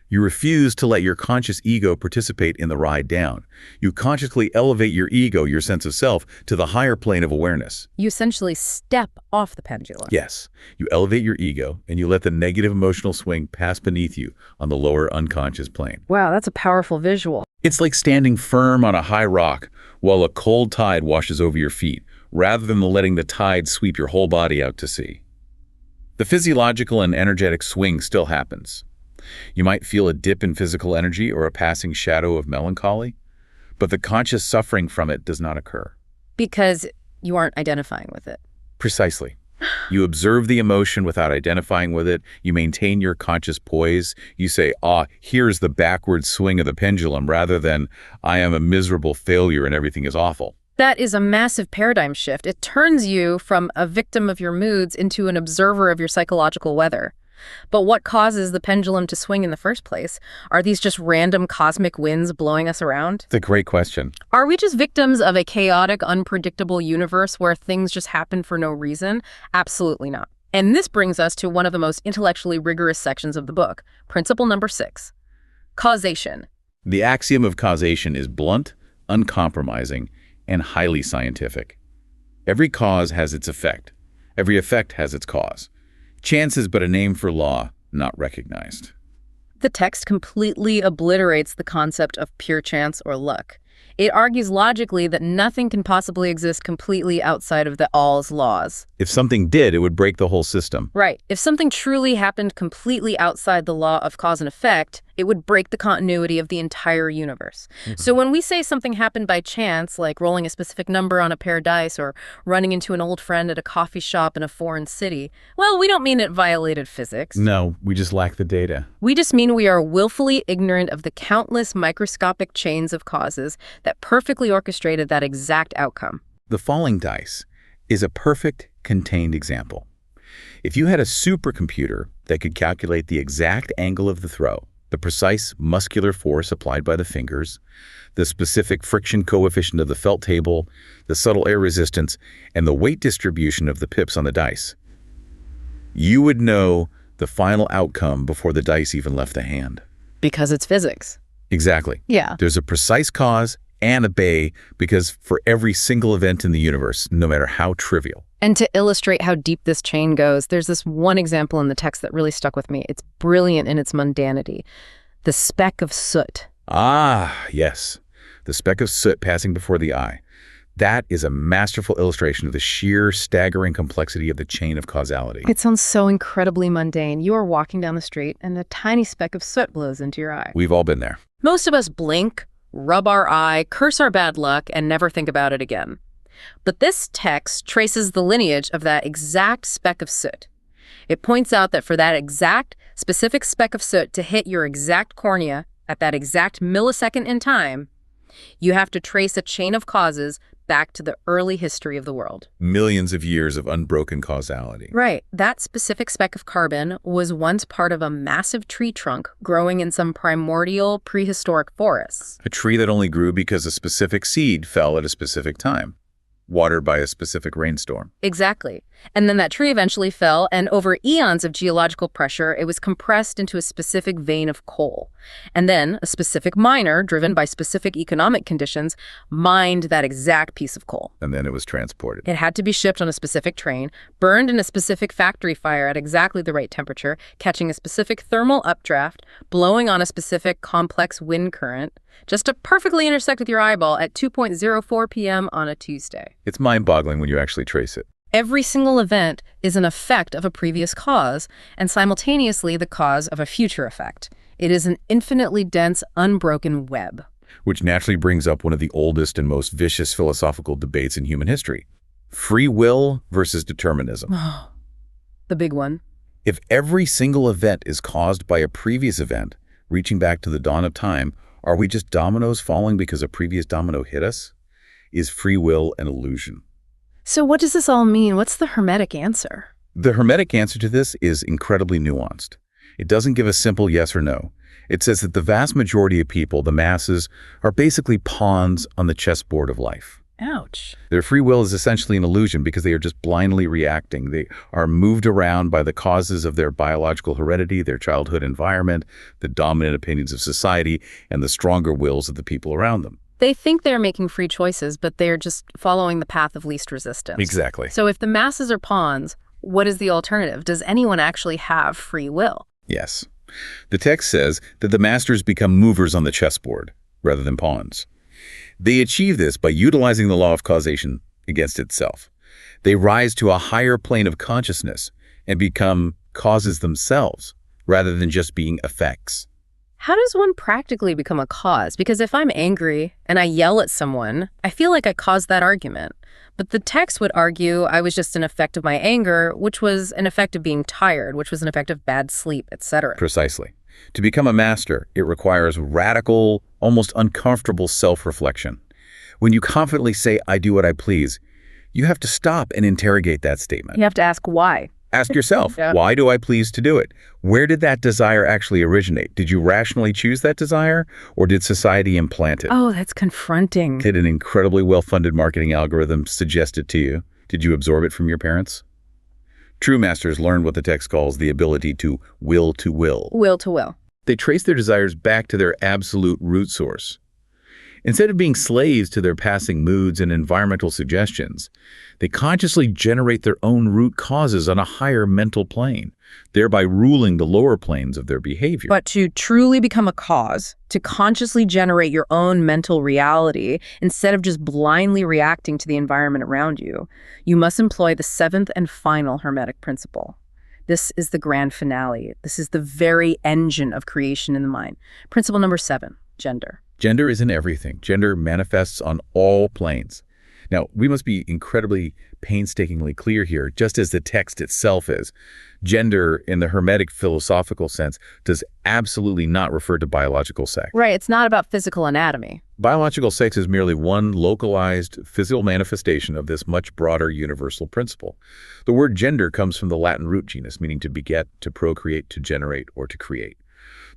you refuse to let your conscious ego participate in the ride down. You consciously elevate your ego, your sense of self, to the higher plane of awareness. You essentially step off the pendulum. Yes. You elevate your ego, and you let the negative emotional swing pass beneath you on the lower unconscious plane. Wow, that's a powerful visual. It's like standing firm on a high rock while a cold tide washes over your feet, rather than letting the tide sweep your whole body out to sea. The physiological and energetic swing still happens. You might feel a dip in physical energy or a passing shadow of melancholy, but the conscious suffering from it does not occur. Because you aren't identifying with it. Precisely. You observe the emotion without identifying with it. You maintain your conscious poise. You say, here's the backward swing of the pendulum, rather than, I am a miserable failure and everything is awful. That is a massive paradigm shift. It turns you from a victim of your moods into an observer of your psychological weather. But what causes the pendulum to swing in the first place? Are these just random cosmic winds blowing us around? It's a great question. Are we just victims of a chaotic, unpredictable universe where things just happen for no reason? Absolutely not. And this brings us to one of the most intellectually rigorous sections of the book, principle number 6, causation. The axiom of causation is blunt, uncompromising, and highly scientific. Every cause has its effect. Every effect has its cause. Chance is but a name for law, not recognized. The text completely obliterates the concept of pure chance or luck. It argues logically that nothing can possibly exist completely outside of the all's laws. If something did, it would break the whole system. Right. If something truly happened completely outside the law of cause and effect, it would break the continuity of the entire universe. So when we say something happened by chance, like rolling a specific number on a pair of dice or running into an old friend at a coffee shop in a foreign city, well, we don't mean it violated physics. No, we just lack the data. We just mean we are willfully ignorant of the countless microscopic chains of causes that perfectly orchestrated that exact outcome. The falling dice is a perfect contained example. If you had a supercomputer that could calculate the exact angle of the throw, the precise muscular force applied by the fingers, the specific friction coefficient of the felt table, the subtle air resistance, and the weight distribution of the pips on the dice, you would know the final outcome before the dice even left the hand. Because it's physics. Exactly. Yeah. There's a precise cause and a bay because for every single event in the universe, no matter how trivial. And to illustrate how deep this chain goes, there's this one example in the text that really stuck with me. It's brilliant in its mundanity. The speck of soot. Ah, yes. The speck of soot passing before the eye. That is a masterful illustration of the sheer, staggering complexity of the chain of causality. It sounds so incredibly mundane. You are walking down the street and a tiny speck of soot blows into your eye. We've all been there. Most of us blink, rub our eye, curse our bad luck, and never think about it again. But this text traces the lineage of that exact speck of soot. It points out that for that exact, specific speck of soot to hit your exact cornea at that exact millisecond in time, you have to trace a chain of causes back to the early history of the world. Millions of years of unbroken causality. Right. That specific speck of carbon was once part of a massive tree trunk growing in some primordial prehistoric forests. A tree that only grew because a specific seed fell at a specific time, watered by a specific rainstorm. Exactly. And then that tree eventually fell, and over eons of geological pressure, it was compressed into a specific vein of coal. And then a specific miner, driven by specific economic conditions, mined that exact piece of coal. And then it was transported. It had to be shipped on a specific train, burned in a specific factory fire at exactly the right temperature, catching a specific thermal updraft, blowing on a specific complex wind current, just to perfectly intersect with your eyeball at 2:04 p.m. on a Tuesday. It's mind-boggling when you actually trace it. Every single event is an effect of a previous cause, and simultaneously the cause of a future effect. It is an infinitely dense, unbroken web. Which naturally brings up one of the oldest and most vicious philosophical debates in human history. Free will versus determinism. The big one. If every single event is caused by a previous event, reaching back to the dawn of time, are we just dominoes falling because a previous domino hit us? Is free will an illusion? So what does this all mean? What's the Hermetic answer? The Hermetic answer to this is incredibly nuanced. It doesn't give a simple yes or no. It says that the vast majority of people, the masses, are basically pawns on the chessboard of life. Ouch. Their free will is essentially an illusion because they are just blindly reacting. They are moved around by the causes of their biological heredity, their childhood environment, the dominant opinions of society, and the stronger wills of the people around them. They think they're making free choices, but they're just following the path of least resistance. Exactly. So if the masses are pawns, what is the alternative? Does anyone actually have free will? Yes. The text says that the masters become movers on the chessboard rather than pawns. They achieve this by utilizing the law of causation against itself. They rise to a higher plane of consciousness and become causes themselves rather than just being effects. How does one practically become a cause? Because if I'm angry and I yell at someone, I feel like I caused that argument. But the text would argue I was just an effect of my anger, which was an effect of being tired, which was an effect of bad sleep, etc. Precisely. To become a master, it requires radical, almost uncomfortable self-reflection. When you confidently say, I do what I please, you have to stop and interrogate that statement. You have to ask why. Ask yourself, Yeah. why do I please to do it? Where did that desire actually originate? Did you rationally choose that desire, or did society implant it? Oh, that's confronting. Did an incredibly well-funded marketing algorithm suggest it to you? Did you absorb it from your parents? True masters learn what the text calls the ability to will to will. Will to will. They trace their desires back to their absolute root source. Instead of being slaves to their passing moods and environmental suggestions, they consciously generate their own root causes on a higher mental plane, thereby ruling the lower planes of their behavior. But to truly become a cause, to consciously generate your own mental reality, instead of just blindly reacting to the environment around you, you must employ the seventh and final Hermetic principle. This is the grand finale. This is the very engine of creation in the mind. Principle number 7, gender. Gender isn't everything. Gender manifests on all planes. Now, we must be incredibly painstakingly clear here, just as the text itself is. Gender, in the Hermetic philosophical sense, does absolutely not refer to biological sex. Right, it's not about physical anatomy. Biological sex is merely one localized physical manifestation of this much broader universal principle. The word gender comes from the Latin root genus, meaning to beget, to procreate, to generate, or to create.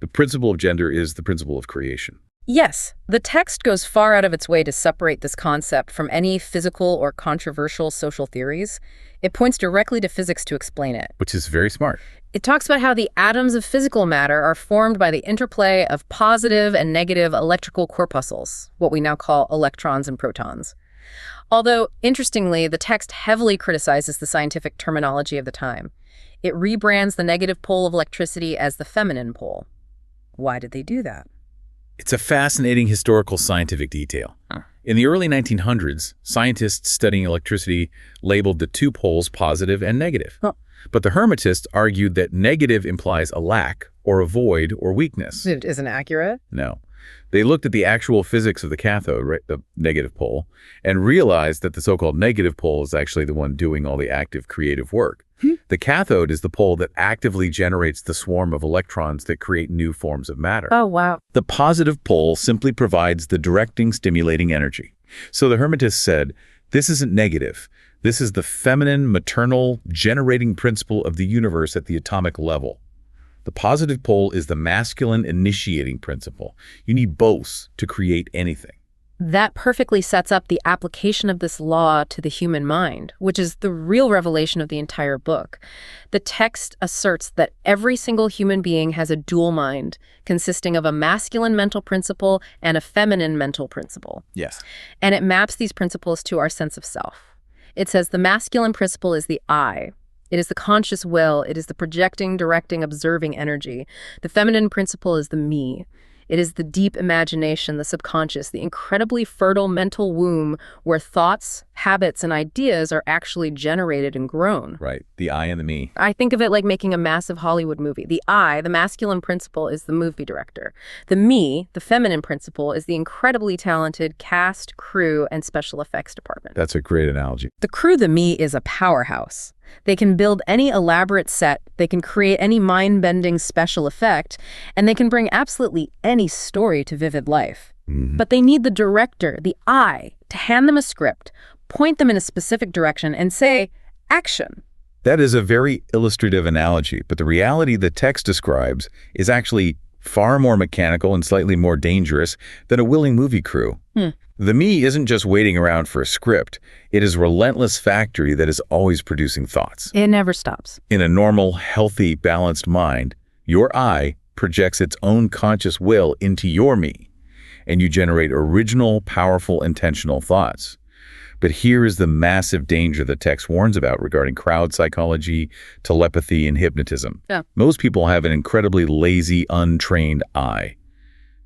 The principle of gender is the principle of creation. Yes, the text goes far out of its way to separate this concept from any physical or controversial social theories. It points directly to physics to explain it. Which is very smart. It talks about how the atoms of physical matter are formed by the interplay of positive and negative electrical corpuscles, what we now call electrons and protons. Although, interestingly, the text heavily criticizes the scientific terminology of the time. It rebrands the negative pole of electricity as the feminine pole. Why did they do that? It's a fascinating historical scientific detail. In the early 1900s, scientists studying electricity labeled the two poles positive and negative. But the Hermetists argued that negative implies a lack, or a void, or weakness. It isn't accurate. No. They looked at the actual physics of the cathode, right, the negative pole, and realized that the so-called negative pole is actually the one doing all the active creative work. The cathode is the pole that actively generates the swarm of electrons that create new forms of matter. Oh, wow. The positive pole simply provides the directing, stimulating energy. So the Hermetists said, this isn't negative. This is the feminine, maternal, generating principle of the universe at the atomic level. The positive pole is the masculine initiating principle. You need both to create anything. That perfectly sets up the application of this law to the human mind, which is the real revelation of the entire book. The text asserts that every single human being has a dual mind, consisting of a masculine mental principle and a feminine mental principle. Yes. And it maps these principles to our sense of self. It says the masculine principle is the I. It is the conscious will. It is the projecting, directing, observing energy. The feminine principle is the me. It is the deep imagination, the subconscious, the incredibly fertile mental womb where thoughts, habits, and ideas are actually generated and grown. Right. The I and the me. I think of it like making a massive Hollywood movie. The I, the masculine principle, is the movie director. The me, the feminine principle, is the incredibly talented cast, crew, and special effects department. That's a great analogy. The crew, the me, is a powerhouse. They can build any elaborate set, they can create any mind-bending special effect, and they can bring absolutely any story to vivid life. But they need the director, the I, to hand them a script, point them in a specific direction, and say, action. That is a very illustrative analogy, but the reality the text describes is actually far more mechanical and slightly more dangerous than a willing movie crew. The me isn't just waiting around for a script. It is a relentless factory that is always producing thoughts. It never stops. In a normal, healthy, balanced mind, your I projects its own conscious will into your me, and you generate original, powerful, intentional thoughts. But here is the massive danger the text warns about regarding crowd psychology, telepathy, and hypnotism. Yeah. Most people have an incredibly lazy, untrained I.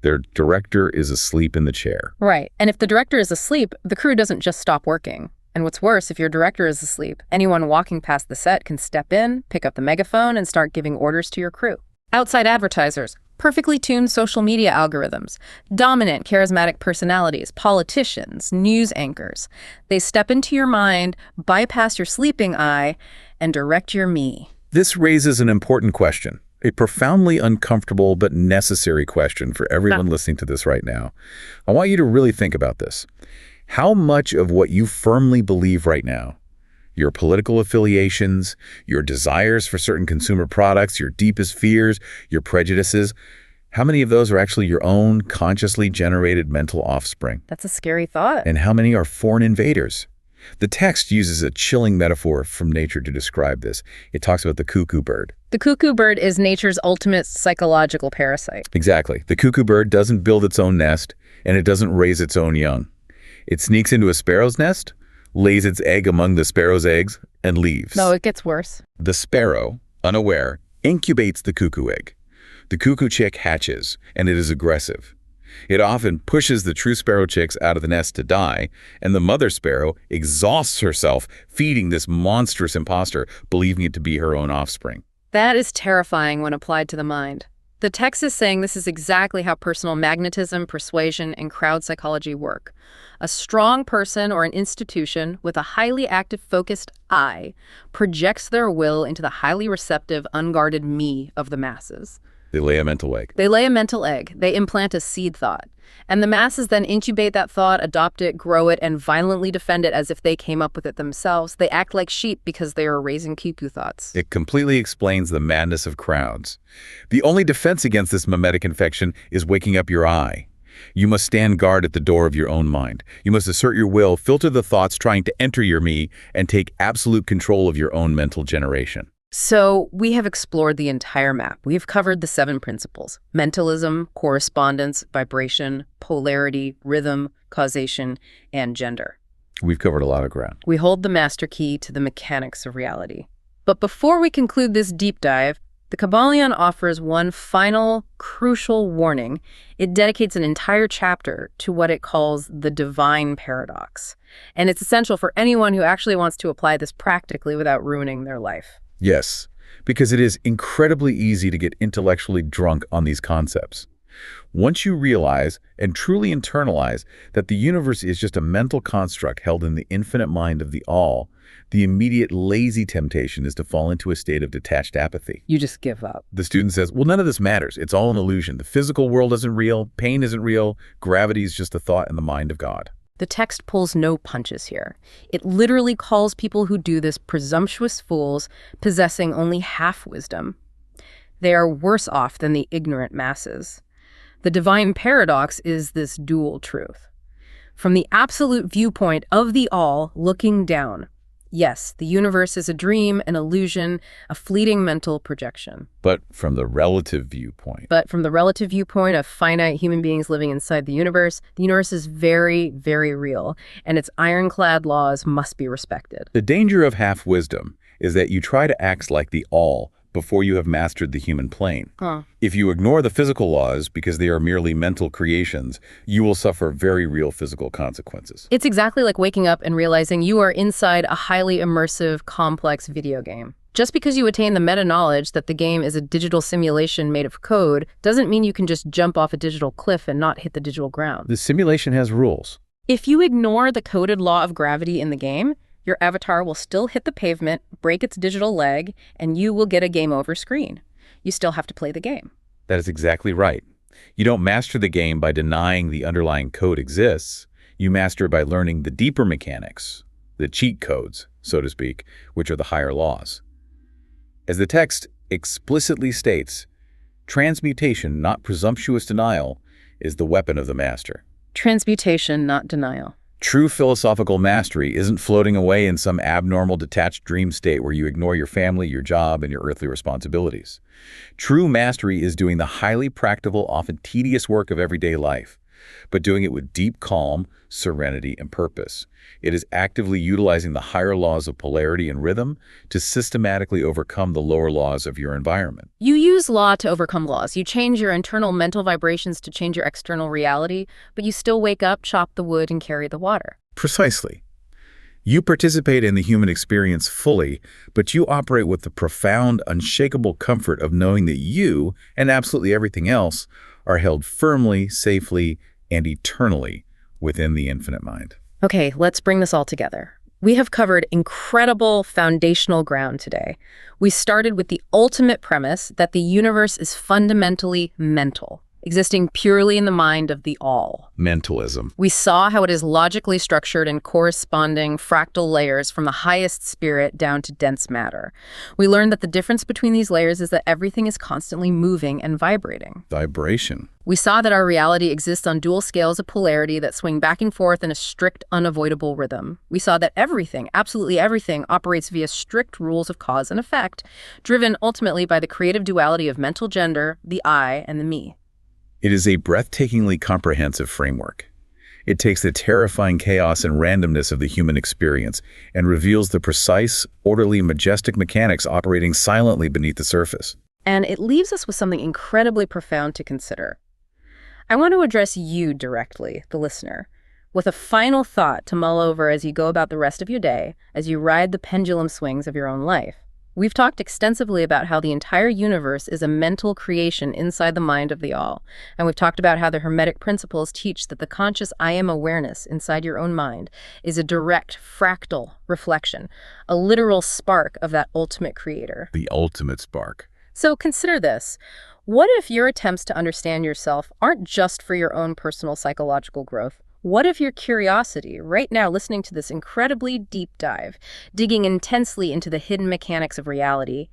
Their director is asleep in the chair. Right. And if the director is asleep, the crew doesn't just stop working. And what's worse, if your director is asleep, anyone walking past the set can step in, pick up the megaphone, and start giving orders to your crew. Outside advertisers, perfectly tuned social media algorithms, dominant charismatic personalities, politicians, news anchors. They step into your mind, bypass your sleeping I, and direct your me. This raises an important question, a profoundly uncomfortable but necessary question for everyone listening to this right now. I want you to really think about this. How much of what you firmly believe right now, your political affiliations, your desires for certain consumer products, your deepest fears, your prejudices. How many of those are actually your own consciously generated mental offspring? That's a scary thought. And how many are foreign invaders? The text uses a chilling metaphor from nature to describe this. It talks about the cuckoo bird. The cuckoo bird is nature's ultimate psychological parasite. Exactly. The cuckoo bird doesn't build its own nest, and it doesn't raise its own young. It sneaks into a sparrow's nest, lays its egg among the sparrow's eggs, and leaves. No, it gets worse. The sparrow, unaware, incubates the cuckoo egg. The cuckoo chick hatches, and it is aggressive. It often pushes the true sparrow chicks out of the nest to die, and the mother sparrow exhausts herself feeding this monstrous imposter, believing it to be her own offspring. That is terrifying when applied to the mind. The text is saying this is exactly how personal magnetism, persuasion, and crowd psychology work. A strong person or an institution with a highly active, focused I projects their will into the highly receptive, unguarded me of the masses. They lay a mental egg. They lay a mental egg. They implant a seed thought. And the masses then incubate that thought, adopt it, grow it, and violently defend it as if they came up with it themselves. They act like sheep because they are raising cuckoo thoughts. It completely explains the madness of crowds. The only defense against this mimetic infection is waking up your I. You must stand guard at the door of your own mind. You must assert your will, filter the thoughts trying to enter your me, and take absolute control of your own mental generation. So we have explored the entire map. We've covered the 7 principles: mentalism, correspondence, vibration, polarity, rhythm, causation, and gender. We've covered a lot of ground. We hold the master key to the mechanics of reality. But before we conclude this deep dive, the Kybalion offers one final, crucial warning. It dedicates an entire chapter to what it calls the divine paradox. And it's essential for anyone who actually wants to apply this practically without ruining their life. Yes, because it is incredibly easy to get intellectually drunk on these concepts. Once you realize and truly internalize that the universe is just a mental construct held in the infinite mind of the all, the immediate lazy temptation is to fall into a state of detached apathy. You just give up. The student says, well, none of this matters. It's all an illusion. The physical world isn't real. Pain isn't real. Gravity is just a thought in the mind of God. The text pulls no punches here. It literally calls people who do this presumptuous fools possessing only half wisdom. They are worse off than the ignorant masses. The divine paradox is this dual truth. From the absolute viewpoint of the all looking down, yes, the universe is a dream, an illusion, a fleeting mental projection. But from the relative viewpoint. But from the relative viewpoint of finite human beings living inside the universe is very, very real, and its ironclad laws must be respected. The danger of half-wisdom is that you try to act like the all before you have mastered the human plane. If you ignore the physical laws because they are merely mental creations, you will suffer very real physical consequences. It's exactly like waking up and realizing you are inside a highly immersive, complex video game. Just because you attain the meta-knowledge that the game is a digital simulation made of code doesn't mean you can just jump off a digital cliff and not hit the digital ground. The simulation has rules. If you ignore the coded law of gravity in the game, your avatar will still hit the pavement, break its digital leg, and you will get a game over screen. You still have to play the game. That is exactly right. You don't master the game by denying the underlying code exists. You master it by learning the deeper mechanics, the cheat codes, so to speak, which are the higher laws. As the text explicitly states, transmutation, not presumptuous denial, is the weapon of the master. Transmutation, not denial. True philosophical mastery isn't floating away in some abnormal detached dream state where you ignore your family, your job, and your earthly responsibilities. True mastery is doing the highly practical, often tedious work of everyday life, but doing it with deep calm, serenity, and purpose. It is actively utilizing the higher laws of polarity and rhythm to systematically overcome the lower laws of your environment. You use law to overcome laws. You change your internal mental vibrations to change your external reality, but you still wake up, chop the wood, and carry the water. Precisely. You participate in the human experience fully, but you operate with the profound, unshakable comfort of knowing that you, and absolutely everything else, are held firmly, safely, and eternally within the infinite mind. Okay, let's bring this all together. We have covered incredible foundational ground today. We started with the ultimate premise that the universe is fundamentally mental. existing purely in the mind of the all. Mentalism. We saw how it is logically structured in corresponding fractal layers from the highest spirit down to dense matter. We learned that the difference between these layers is that everything is constantly moving and vibrating. Vibration. We saw that our reality exists on dual scales of polarity that swing back and forth in a strict, unavoidable rhythm. We saw that everything, absolutely everything, operates via strict rules of cause and effect, driven ultimately by the creative duality of mental gender, the I, and the me. It is a breathtakingly comprehensive framework. It takes the terrifying chaos and randomness of the human experience and reveals the precise, orderly, majestic mechanics operating silently beneath the surface. And it leaves us with something incredibly profound to consider. I want to address you directly, the listener, with a final thought to mull over as you go about the rest of your day, as you ride the pendulum swings of your own life. We've talked extensively about how the entire universe is a mental creation inside the mind of the all. And we've talked about how the Hermetic principles teach that the conscious I am awareness inside your own mind is a direct fractal reflection, a literal spark of that ultimate creator. The ultimate spark. So consider this. What if your attempts to understand yourself aren't just for your own personal psychological growth? What if your curiosity, right now listening to this incredibly deep dive, digging intensely into the hidden mechanics of reality,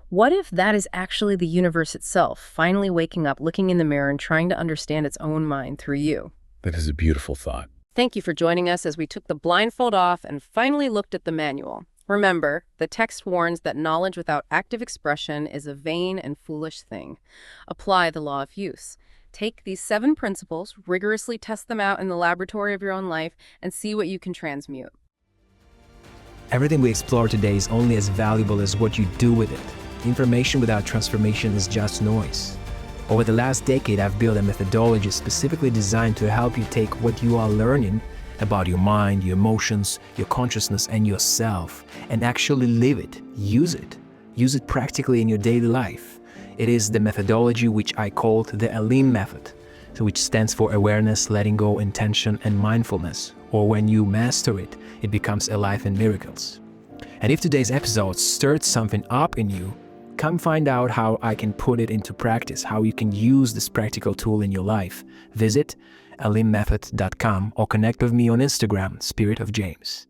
what if that is actually the universe itself, finally waking up, looking in the mirror, and trying to understand its own mind through you? That is a beautiful thought. Thank you for joining us as we took the blindfold off and finally looked at the manual. Remember, the text warns that knowledge without active expression is a vain and foolish thing. Apply the law of use. Take these 7 principles, rigorously test them out in the laboratory of your own life, and see what you can transmute. Everything we explore today is only as valuable as what you do with it. Information without transformation is just noise. Over the last decade, I've built a methodology specifically designed to help you take what you are learning about your mind, your emotions, your consciousness, and yourself, and actually live it, use it. Use it practically in your daily life. It is the methodology which I called the Elim method, which stands for awareness, letting go, intention, and mindfulness. Or when you master it, it becomes a life in miracles. And if today's episode stirred something up in you, come find out how I can put it into practice, how you can use this practical tool in your life. Visit elimmethod.com or connect with me on Instagram, Spirit of James.